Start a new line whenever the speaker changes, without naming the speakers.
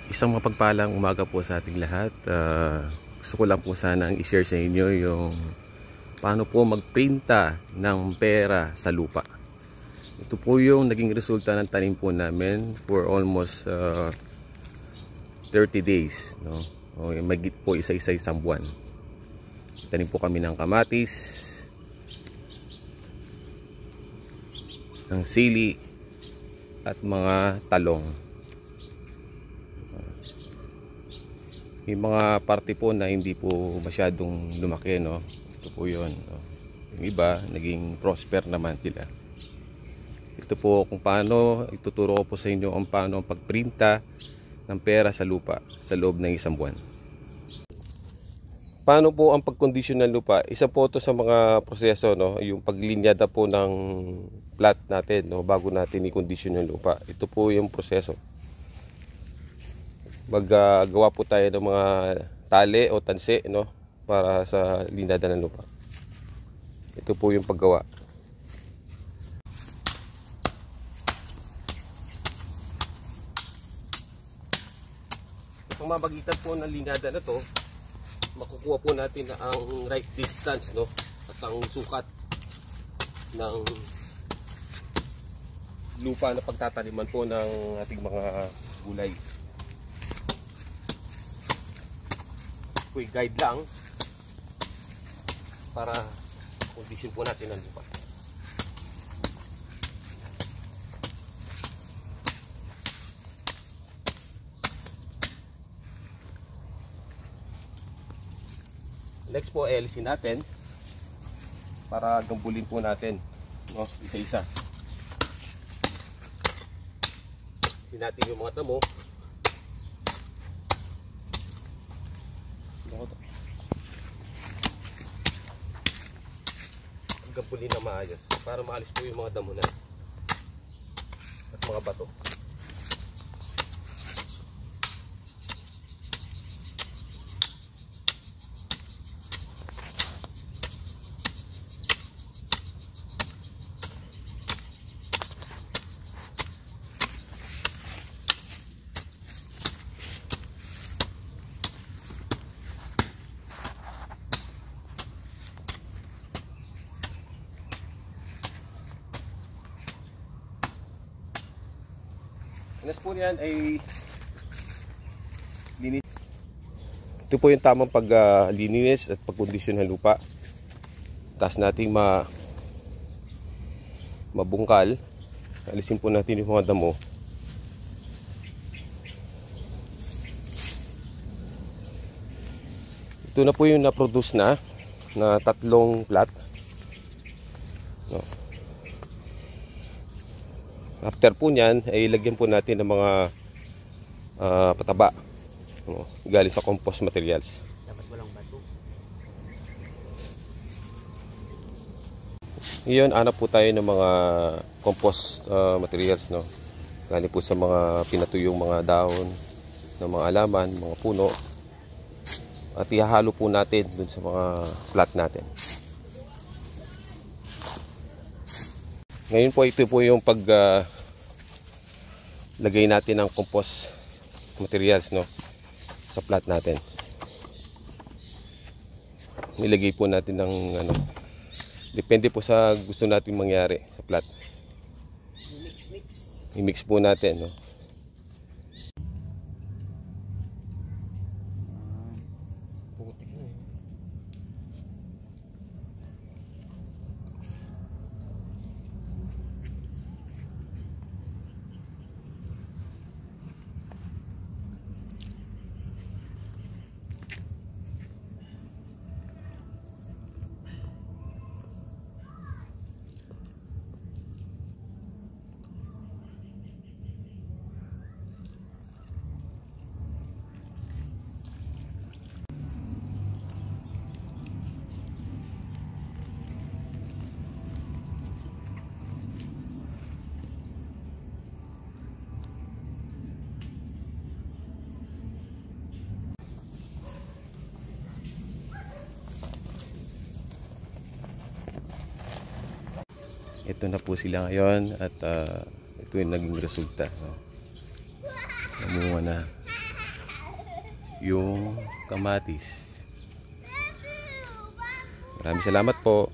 Isang mapagpalang umaga po sa ating lahat. Gusto ko lang po sanang i-share sa inyo yung paano po magprinta ng pera sa lupa. Ito po yung naging resulta ng tanim po namin for almost 30 days. No? O, magit po isa-isang buwan. Tanim po kami ng kamatis, ng sili, at mga talong. May mga parte po na hindi po masyadong lumaki, no? Ito po yun, no? Yung iba, naging prosper naman sila. Ito po kung paano, ituturo ko po sa inyo ang paano pagprinta ng pera sa lupa sa loob ng isang buwan. Paano po ang pagkondisyon ng lupa? Isa po ito sa mga proseso, no? Yung paglinyada po ng plot natin, no? Bago natin i-kondisyon yung lupa. Ito po yung proseso. Maggawa po tayo ng mga tali o tansi, no, para sa linyada ng lupa. Ito po yung paggawa. Itong mabagitan po ng linyada na to, makukuha po natin ang right distance, no, at ang sukat ng lupa na pagtataniman po ng ating mga gulay. Quick guide lang para kondisyon po natin ang lupa. Next po, alisin natin para gambulin po natin, no, isa-isa. Alisin natin yung mga damo. Gambulin na maayos para maalis po yung mga damo na at mga bato. Next po yan ay linis. Ito po yung tamang paglinis at pagkondisyon ng lupa. Tapos nating mabungkal. Alisin po natin yung mga damo. Ito na po yung na-produce na 3 plot. No. After po nyan, ay lagyan po natin ng mga pataba, no, galing sa compost materials.
Dapat walang bato.
Ngayon, hanap po tayo ng mga compost materials, no, galing po sa mga pinatuyong mga dahon ng mga alaman, mga puno, at ihahalo po natin dun sa mga plot natin. Ngayon po, ito po yung lagay natin ng compost materials, no, sa plot natin. Nilagay po natin ng depende po sa gusto nating mangyari sa plot. I-mix po natin, no. Ito na po sila ngayon at ito yung naging resulta. Namunga na. yung kamatis. Maraming salamat po.